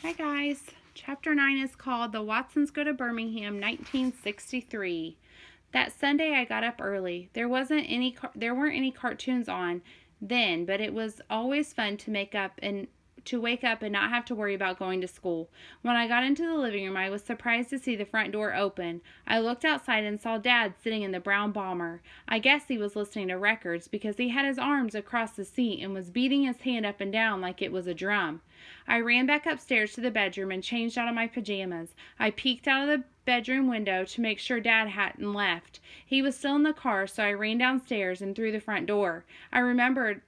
Hi guys. Chapter 9 is called The Watsons Go to Birmingham 1963. That Sunday I got up early. There weren't any cartoons on then, but it was always fun to wake up and not have to worry about going to school. When I got into the living room, I was surprised to see the front door open. I looked outside and saw Dad sitting in the brown bomber. I guess he was listening to records because he had his arms across the seat and was beating his hand up and down like it was a drum. I ran back upstairs to the bedroom and changed out of my pajamas. I peeked out of the bedroom window to make sure Dad hadn't left. He was still in the car, so I ran downstairs and through the front door. I remembered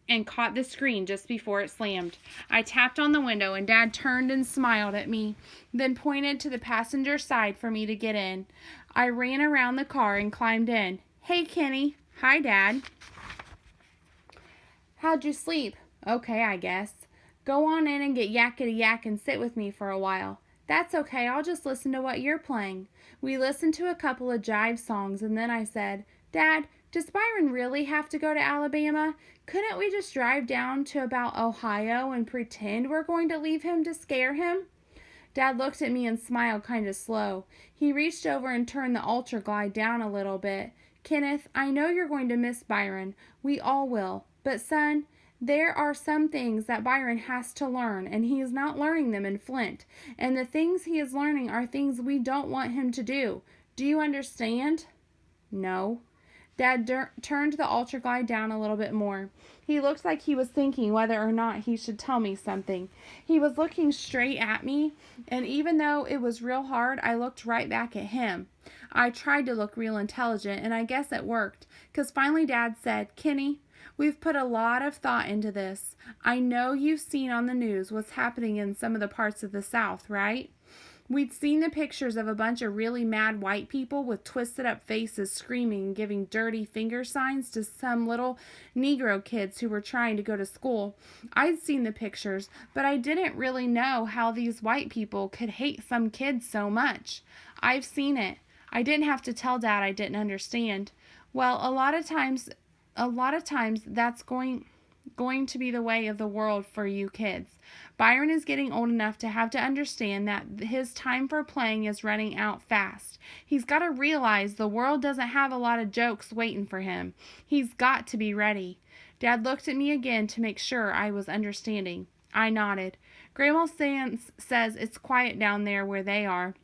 and caught the screen just before it slammed. I tapped on the window and Dad turned and smiled at me, then pointed to the passenger side for me to get in. I ran around the car and climbed in. "Hey, Kenny." "Hi, Dad." "How'd you sleep?" "Okay, I guess." "Go on in and get yakety yak and sit with me for a while." "That's okay, I'll just listen to what you're playing." We listened to a couple of jive songs and then I said, "Dad, does Byron really have to go to Alabama? Couldn't we just drive down to about Ohio and pretend we're going to leave him to scare him?" Dad looked at me and smiled kind of slow. He reached over and turned the Ultra Glide down a little bit. "Kenneth, I know you're going to miss Byron. We all will. But son, there are some things that Byron has to learn, and he is not learning them in Flint. And the things he is learning are things we don't want him to do. Do you understand?" "No." Dad turned the Ultra Glide down a little bit more. He looked like he was thinking whether or not he should tell me something. He was looking straight at me, and even though it was real hard, I looked right back at him. I tried to look real intelligent, and I guess it worked, because finally Dad said, "Kenny, we've put a lot of thought into this. I know you've seen on the news what's happening in some of the parts of the South, right? We'd seen the pictures of a bunch of really mad white people with twisted up faces screaming and giving dirty finger signs to some little Negro kids who were trying to go to school. I'd seen the pictures, but I didn't really know how these white people could hate some kids so much. I've seen it. I didn't have to tell Dad I didn't understand. Well, a lot of times that's going to be the way of the world for you kids. Byron is getting old enough to have to understand that his time for playing is running out fast. He's got to realize the world doesn't have a lot of jokes waiting for him. He's got to be ready." Dad looked at me again to make sure I was understanding. I nodded. "Grandma Sands says it's quiet down there where they are.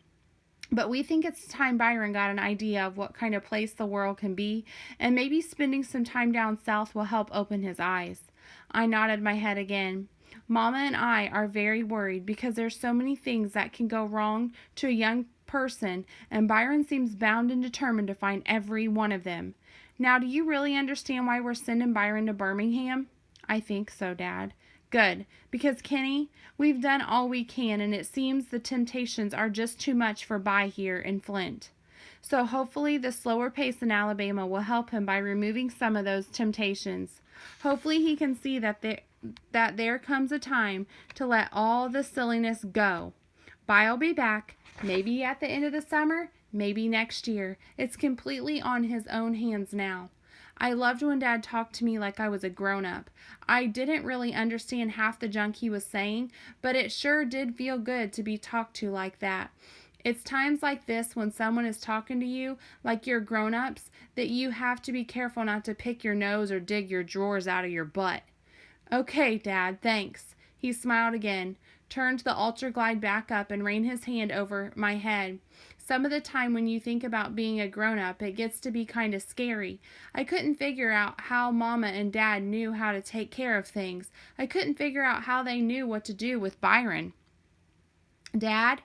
But we think it's time Byron got an idea of what kind of place the world can be, and maybe spending some time down south will help open his eyes." I nodded my head again. "Mama and I are very worried because there's so many things that can go wrong to a young person, and Byron seems bound and determined to find every one of them. Now, do you really understand why we're sending Byron to Birmingham?" "I think so, Dad." "Good, because Kenny, we've done all we can, and it seems the temptations are just too much for By here in Flint. So hopefully the slower pace in Alabama will help him by removing some of those temptations. Hopefully he can see that there comes a time to let all the silliness go. By'll be back, maybe at the end of the summer, maybe next year. It's completely on his own hands now." I loved when Dad talked to me like I was a grown-up. I didn't really understand half the junk he was saying, but it sure did feel good to be talked to like that. It's times like this when someone is talking to you like you're grown-ups that you have to be careful not to pick your nose or dig your drawers out of your butt. "Okay, Dad, thanks." He smiled again, turned the Ultra Glide back up, and ran his hand over my head. Some of the time when you think about being a grown-up, it gets to be kind of scary. I couldn't figure out how Mama and Dad knew how to take care of things. I couldn't figure out how they knew what to do with Byron. "Dad?"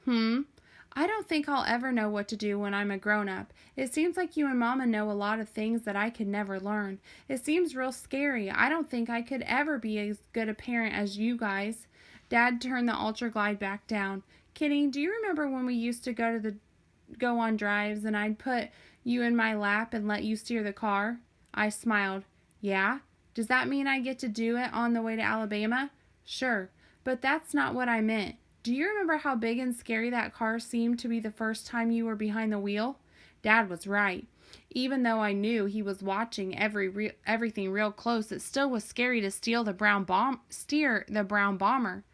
"I don't think I'll ever know what to do when I'm a grown-up. It seems like you and Mama know a lot of things that I could never learn. It seems real scary. I don't think I could ever be as good a parent as you guys." Dad turned the Ultra Glide back down. "Kenny, do you remember when we used to go on drives and I'd put you in my lap and let you steer the car?" I smiled. "Yeah? Does that mean I get to do it on the way to Alabama?" "Sure, but that's not what I meant. Do you remember how big and scary that car seemed to be the first time you were behind the wheel?" Dad was right. Even though I knew he was watching everything real close, it still was scary to steer the brown bomber.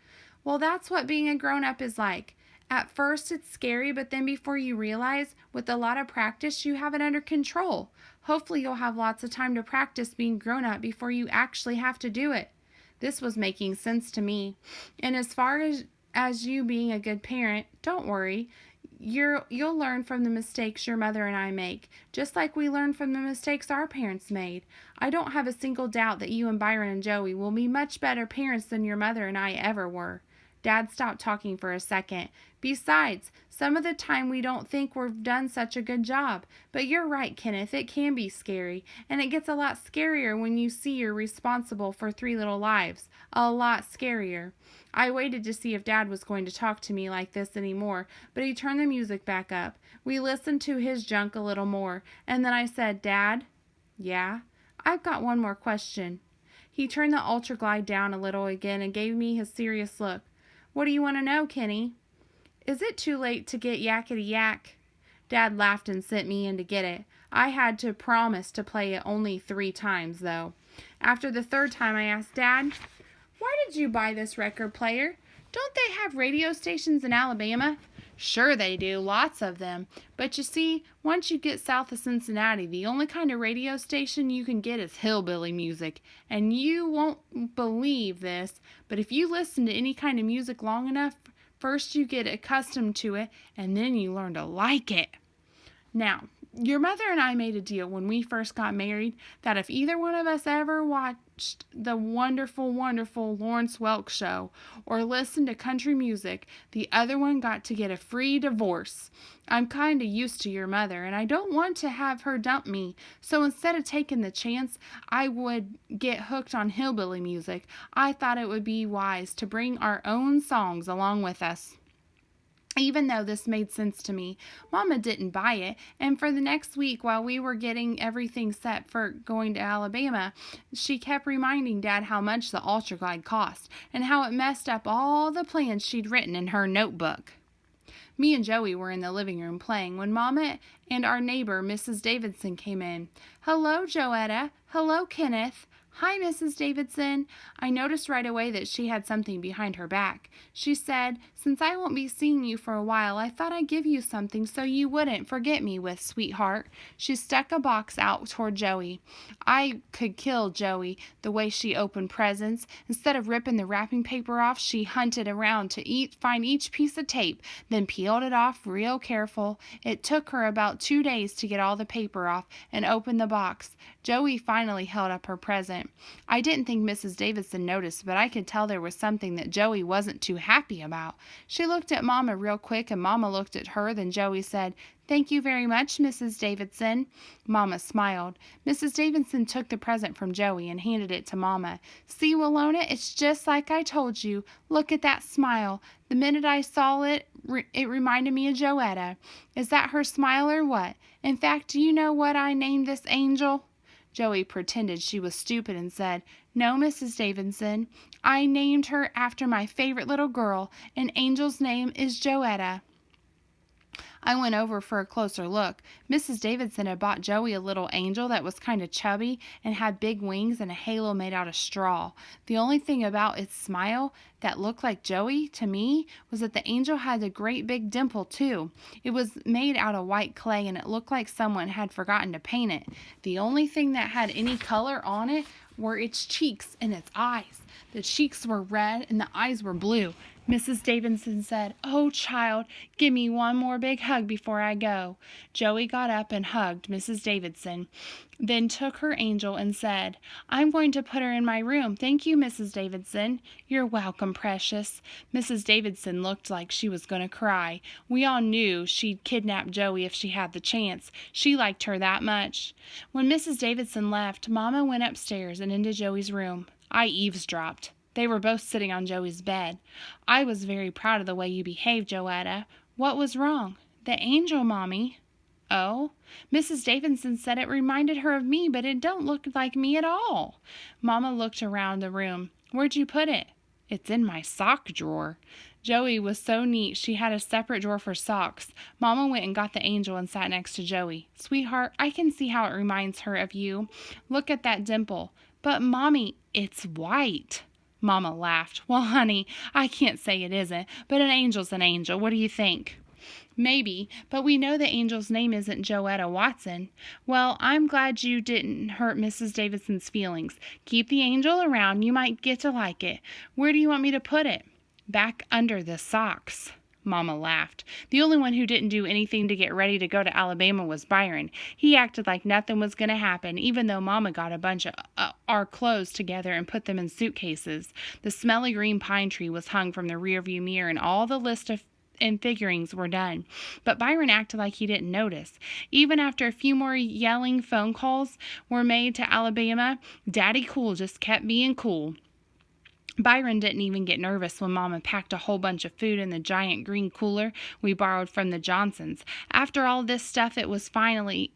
Well, that's what being a grown-up is like. At first, it's scary, but then before you realize, with a lot of practice, you have it under control. Hopefully, you'll have lots of time to practice being grown up before you actually have to do it. This was making sense to me. And as far as you being a good parent, don't worry. You'll learn from the mistakes your mother and I make, just like we learned from the mistakes our parents made. I don't have a single doubt that you and Byron and Joey will be much better parents than your mother and I ever were. Dad stopped talking for a second. Besides, some of the time we don't think we've done such a good job. But you're right, Kenneth, it can be scary. And it gets a lot scarier when you see you're responsible for 3 little lives. A lot scarier. I waited to see if Dad was going to talk to me like this anymore, but he turned the music back up. We listened to his junk a little more, and then I said, Dad? Yeah? I've got one more question. He turned the Ultraglide down a little again and gave me his serious look. What do you want to know, Kenny? Is it too late to get Yakety Yak? Dad laughed and sent me in to get it. I had to promise to play it only 3 times, though. After the 3rd time, I asked, Dad, why did you buy this record player? Don't they have radio stations in Alabama? Sure they do, lots of them. But you see, once you get south of Cincinnati, the only kind of radio station you can get is hillbilly music. And you won't believe this, but if you listen to any kind of music long enough, first you get accustomed to it, and then you learn to like it. Now, your mother and I made a deal when we first got married that if either one of us ever watched the wonderful, wonderful Lawrence Welk show or listened to country music, the other one got to get a free divorce. I'm kind of used to your mother, and I don't want to have her dump me, so instead of taking the chance I would get hooked on hillbilly music, I thought it would be wise to bring our own songs along with us. Even though this made sense to me, Mama didn't buy it, and for the next week while we were getting everything set for going to Alabama, she kept reminding Dad how much the Ultraglide cost, and how it messed up all the plans she'd written in her notebook. Me and Joey were in the living room playing when Mama and our neighbor, Mrs. Davidson, came in. Hello, Joetta. Hello, Kenneth. Hi, Mrs. Davidson. I noticed right away that she had something behind her back. She said, since I won't be seeing you for a while, I thought I'd give you something so you wouldn't forget me with, sweetheart. She stuck a box out toward Joey. I could kill Joey the way she opened presents. Instead of ripping the wrapping paper off, she hunted around to find each piece of tape, then peeled it off real careful. It took her about 2 days to get all the paper off and open the box. Joey finally held up her present. I didn't think Mrs. Davidson noticed, but I could tell there was something that Joey wasn't too happy about. She looked at Mama real quick, and Mama looked at her. Then Joey said, Thank you very much, Mrs. Davidson. Mama smiled. Mrs. Davidson took the present from Joey and handed it to Mama. See, Willona, it's just like I told you. Look at that smile. The minute I saw it, it reminded me of Joetta. Is that her smile or what? In fact, do you know what I named this angel? Joey pretended she was stupid and said, No, Mrs. Davidson. I named her after my favorite little girl. An angel's name is Joetta. I went over for a closer look. Mrs. Davidson had bought Joey a little angel that was kind of chubby and had big wings and a halo made out of straw. The only thing about its smile that looked like Joey to me was that the angel had a great big dimple too. It was made out of white clay and it looked like someone had forgotten to paint it. The only thing that had any color on it were its cheeks and its eyes. The cheeks were red and the eyes were blue. Mrs. Davidson said, Oh, child, give me one more big hug before I go. Joey got up and hugged Mrs. Davidson, then took her angel and said, I'm going to put her in my room. Thank you, Mrs. Davidson. You're welcome, precious. Mrs. Davidson looked like she was going to cry. We all knew she'd kidnap Joey if she had the chance. She liked her that much. When Mrs. Davidson left, Mama went upstairs and into Joey's room. I eavesdropped. They were both sitting on Joey's bed. I was very proud of the way you behaved, Joetta. What was wrong? The angel, Mommy. Oh? Mrs. Davidson said it reminded her of me, but it don't look like me at all. Mama looked around the room. Where'd you put it? It's in my sock drawer. Joey was so neat she had a separate drawer for socks. Mama went and got the angel and sat next to Joey. Sweetheart, I can see how it reminds her of you. Look at that dimple. But, Mommy, it's white. Mama laughed. Well, honey, I can't say it isn't, but an angel's an angel. What do you think? Maybe, but we know the angel's name isn't Joetta Watson. Well, I'm glad you didn't hurt Mrs. Davidson's feelings. Keep the angel around. You might get to like it. Where do you want me to put it? Back under the socks. Mama laughed. The only one who didn't do anything to get ready to go to Alabama was Byron. He acted like nothing was going to happen, even though Mama got a bunch of our clothes together and put them in suitcases. The smelly green pine tree was hung from the rearview mirror, and all the list of and figurings were done. But Byron acted like he didn't notice. Even after a few more yelling phone calls were made to Alabama, Daddy Cool just kept being cool. Byron didn't even get nervous when Mama packed a whole bunch of food in the giant green cooler we borrowed from the Johnsons. After all this stuff, it was finally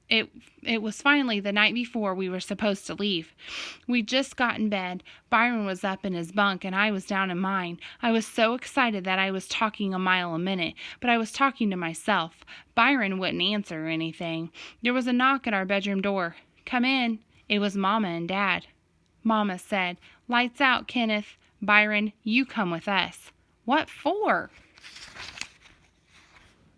the night before we were supposed to leave. We'd just got in bed. Byron was up in his bunk and I was down in mine. I was so excited that I was talking a mile a minute, but I was talking to myself. Byron wouldn't answer or anything. There was a knock at our bedroom door. Come in. It was Mama and Dad. Mama said, Lights out, Kenneth. Byron, you come with us. What for?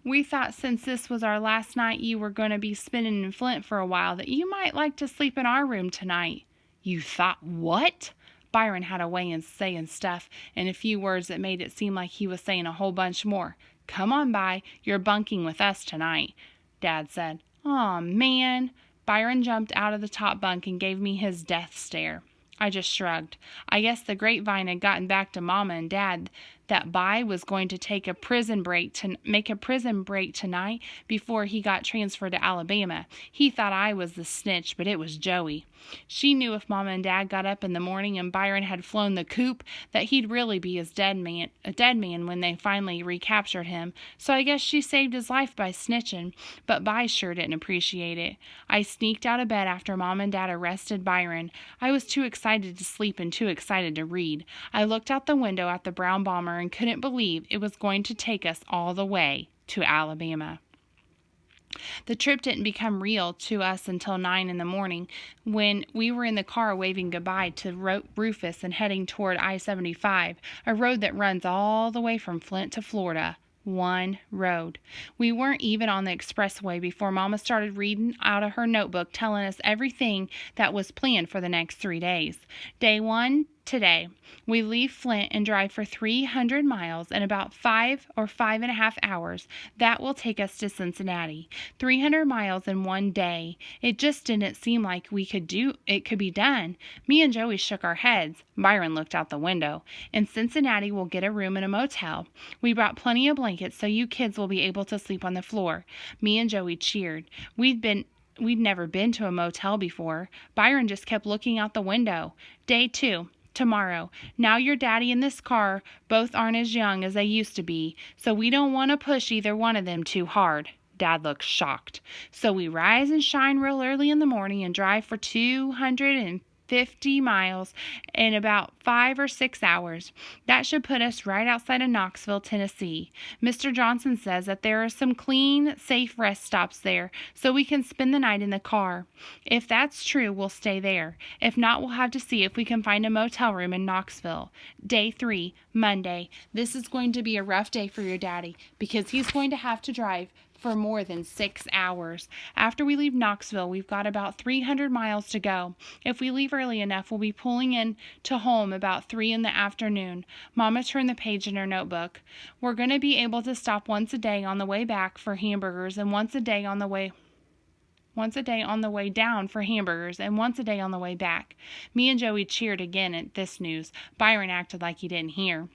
We thought since this was our last night you were going to be spending in Flint for a while that you might like to sleep in our room tonight. You thought what? Byron had a way of saying stuff in a few words that made it seem like he was saying a whole bunch more. Come on by, you're bunking with us tonight, Dad said. Aw, man. Byron jumped out of the top bunk and gave me his death stare. I just shrugged. I guess the grapevine had gotten back to Mama and Dad that By was going to make a prison break tonight before he got transferred to Alabama. He thought I was the snitch, but it was Joey. She knew if Mama and Dad got up in the morning and Byron had flown the coop, that he'd really be a dead man when they finally recaptured him. So I guess she saved his life by snitching, but By sure didn't appreciate it. I sneaked out of bed after Mom and Dad arrested Byron. I was too excited to sleep and too excited to read. I looked out the window at the brown bomber and couldn't believe it was going to take us all the way to Alabama. The trip didn't become real to us until 9 in the morning when we were in the car waving goodbye to Rufus and heading toward I-75, a road that runs all the way from Flint to Florida. One road. We weren't even on the expressway before Mama started reading out of her notebook telling us everything that was planned for the next 3 days. Day 1, today. We leave Flint and drive for 300 miles in about 5 or 5.5 hours. That will take us to Cincinnati. 300 miles in one day. It just didn't seem like it could be done. Me and Joey shook our heads. Byron looked out the window. In Cincinnati, we'll get a room in a motel. We brought plenty of blankets so you kids will be able to sleep on the floor. Me and Joey cheered. We'd never been to a motel before. Byron just kept looking out the window. Day 2. Tomorrow. Now your daddy and this car both aren't as young as they used to be, so we don't want to push either one of them too hard. Dad looked shocked. So we rise and shine real early in the morning and drive for 250 miles in about 5 or 6 hours. That should put us right outside of Knoxville, Tennessee. Mr. Johnson says that there are some clean, safe rest stops there, so we can spend the night in the car. If that's true, we'll stay there. If not, we'll have to see if we can find a motel room in Knoxville. Day 3, Monday. This is going to be a rough day for your daddy because he's going to have to drive for more than 6 hours. After we leave Knoxville, we've got about 300 miles to go. If we leave early enough, we'll be pulling in to home about 3 in the afternoon. Mama turned the page in her notebook. We're going to be able to stop once a day on the way back for hamburgers and once a day on the way down for hamburgers, and once a day on the way back. Me and Joey cheered again at this news. Byron acted like he didn't hear.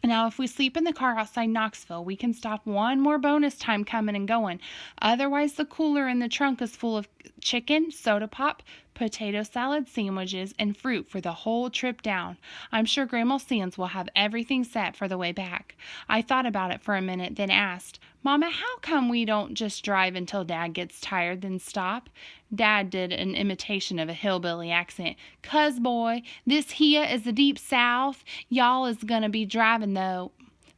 Now, if we sleep in the car outside Knoxville, we can stop one more bonus time coming and going. Otherwise, the cooler in the trunk is full of chicken, soda pop, potato salad, sandwiches, and fruit for the whole trip down. I'm sure Grandma Sands will have everything set for the way back. I thought about it for a minute, then asked, Mama, how come we don't just drive until Dad gets tired, then stop? Dad did an imitation of a hillbilly accent. 'Cause, boy, this here is the deep south. Y'all is gonna be driving,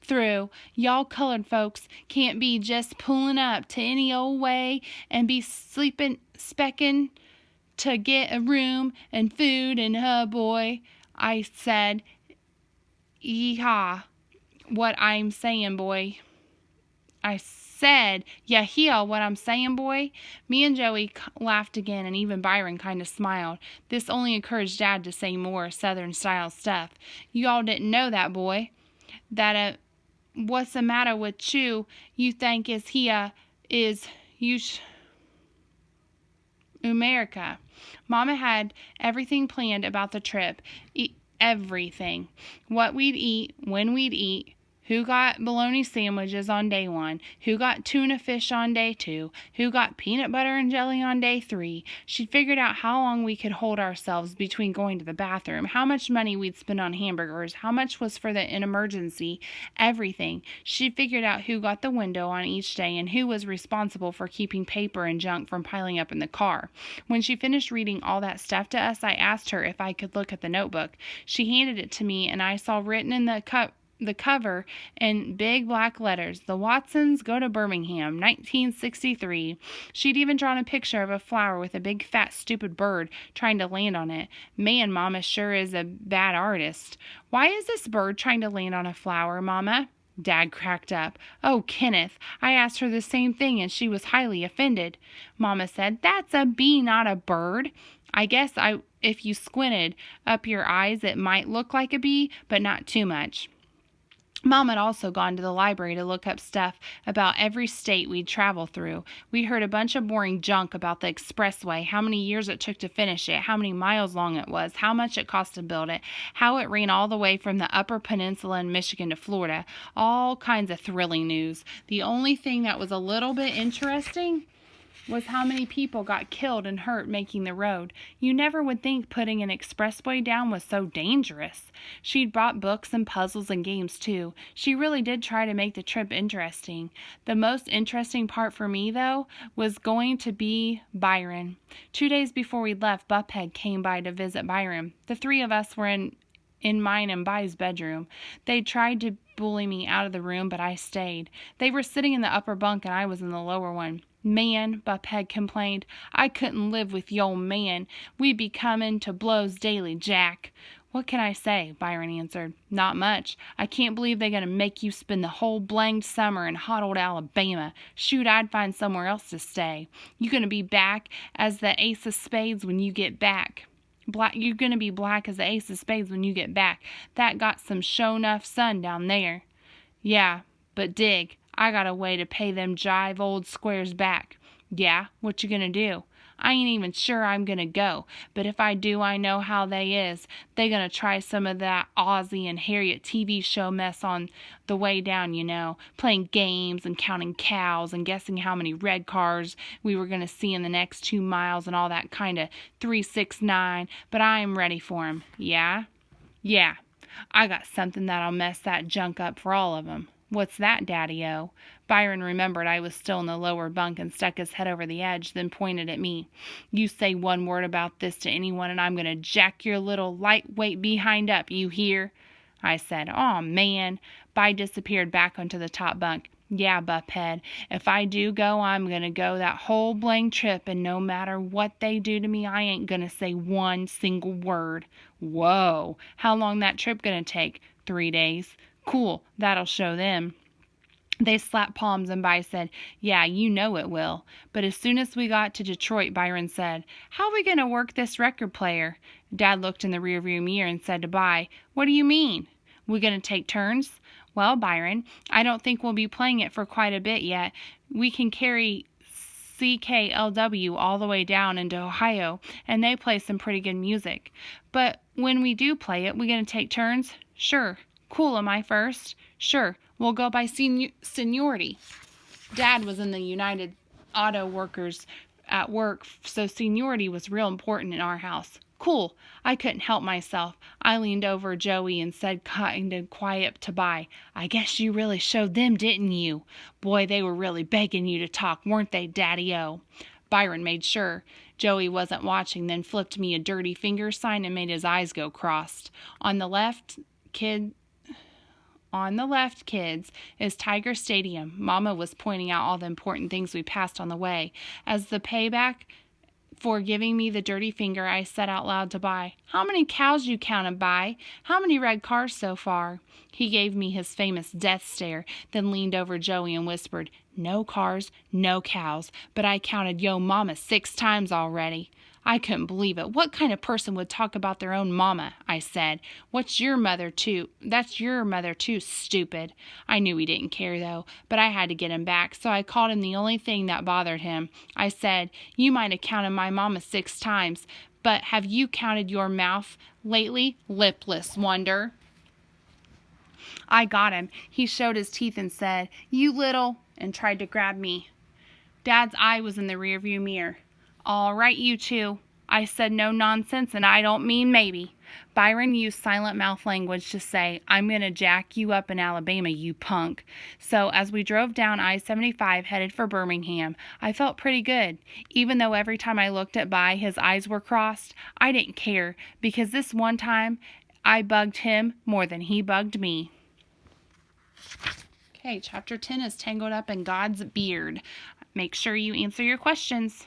through. Y'all colored folks can't be just pulling up to any old way and be specking to get a room and food and boy, I said, Yeehaw, what I'm saying, boy. I said, "Ya hear what I'm saying, boy?" Me and Joey laughed again, and even Byron kind of smiled. This only encouraged Dad to say more Southern-style stuff. "You all didn't know that, boy? That, what's the matter with you? You think is here is you America." Mama had everything planned about the trip. Everything. What we'd eat, when we'd eat, who got bologna sandwiches on day 1, who got tuna fish on day 2, who got peanut butter and jelly on day 3. She'd figured out how long we could hold ourselves between going to the bathroom, how much money we'd spend on hamburgers, how much was for an emergency, everything. She'd figured out who got the window on each day and who was responsible for keeping paper and junk from piling up in the car. When she finished reading all that stuff to us, I asked her if I could look at the notebook. She handed it to me, and I saw written in the cover in big black letters, "The Watsons go to Birmingham, 1963. She'd even drawn a picture of a flower with a big fat stupid bird trying to land on it. Man, Mama sure is a bad artist. "Why is this bird trying to land on a flower, Mama?" Dad cracked up. "Oh, Kenneth, I asked her the same thing, and she was highly offended." Mama said, "That's a bee, not a bird. I guess if you squinted up your eyes, it might look like a bee, but not too much." Mom had also gone to the library to look up stuff about every state we'd travel through. We heard a bunch of boring junk about the expressway, how many years it took to finish it, how many miles long it was, how much it cost to build it, how it ran all the way from the Upper Peninsula in Michigan to Florida. All kinds of thrilling news. The only thing that was a little bit interesting was how many people got killed and hurt making the road. You never would think putting an expressway down was so dangerous. She'd brought books and puzzles and games, too. She really did try to make the trip interesting. The most interesting part for me, though, was going to be Byron. 2 days before we left, Buckhead came by to visit Byron. The 3 of us were in mine and By's bedroom. They tried to bully me out of the room, but I stayed. They were sitting in the upper bunk, and I was in the lower one. "Man," Buckhead complained, "I couldn't live with your man. We'd be coming to blows daily, Jack." "What can I say?" Byron answered. "Not much. I can't believe they're going to make you spend the whole blanged summer in hot old Alabama. Shoot, I'd find somewhere else to stay. You're going to be back as the ace of spades when you get back. You're going to be black as the ace of spades when you get back. That got some show-enough sun down there." "Yeah, but dig. I got a way to pay them jive old squares back." "Yeah? What you gonna do?" "I ain't even sure I'm gonna go, but if I do, I know how they is. They gonna try some of that Ozzie and Harriet TV show mess on the way down, you know, playing games and counting cows and guessing how many red cars we were gonna see in the next 2 miles and all that kind of 369, but I am ready for 'em. Yeah? Yeah. I got something that'll mess that junk up for all of 'em." "What's that, Daddy-o?" Byron remembered I was still in the lower bunk and stuck his head over the edge, then pointed at me. "You say one word about this to anyone and I'm going to jack your little lightweight behind up, you hear?" I said, "Aw, man." By disappeared back onto the top bunk. "Yeah, Buckhead, if I do go, I'm going to go that whole blank trip, and no matter what they do to me, I ain't going to say one single word." "Whoa. How long that trip going to take?" 3 days. "Cool, that'll show them." They slapped palms, and By said, "Yeah, you know it will." But as soon as we got to Detroit, Byron said, "How we going to work this record player?" Dad looked in the rearview mirror and said to By, "What do you mean? We going to take turns?" "Well, Byron, I don't think we'll be playing it for quite a bit yet. We can carry CKLW all the way down into Ohio, and they play some pretty good music. But when we do play it, we going to take turns?" "Sure." "Cool, am I first?" "Sure. We'll go by seniority." Dad was in the United Auto Workers at work, so seniority was real important in our house. "Cool." I couldn't help myself. I leaned over Joey and said kind of quiet to By, "I guess you really showed them, didn't you? Boy, they were really begging you to talk, weren't they, Daddy-o?" Byron made sure Joey wasn't watching, then flipped me a dirty finger sign and made his eyes go crossed. On the left, kids, is Tiger Stadium." Mama was pointing out all the important things we passed on the way. As the payback For giving me the dirty finger, I said out loud to Bi, "How many cows you counted, Bi? How many red cars so far?" He gave me his famous death stare, then leaned over Joey and whispered, "No cars, no cows, but I counted yo mama 6 times already." I couldn't believe it. What kind of person would talk about their own mama? I said. That's your mother too, stupid. I knew he didn't care, though, but I had to get him back, so I called him the only thing that bothered him. I said, "You might have counted my mama 6 times, but have you counted your mouth lately, lipless wonder?" I got him. He showed his teeth and said, "You little," and tried to grab me. Dad's eye was in the rearview mirror. "All right, you two. I said no nonsense, and I don't mean maybe." Byron used silent mouth language to say, "I'm going to jack you up in Alabama, you punk." So as we drove down I-75 headed for Birmingham, I felt pretty good. Even though every time I looked at Bi, his eyes were crossed, I didn't care, because this one time I bugged him more than he bugged me. Okay, chapter 10 is Tangled Up in God's Beard. Make sure you answer your questions.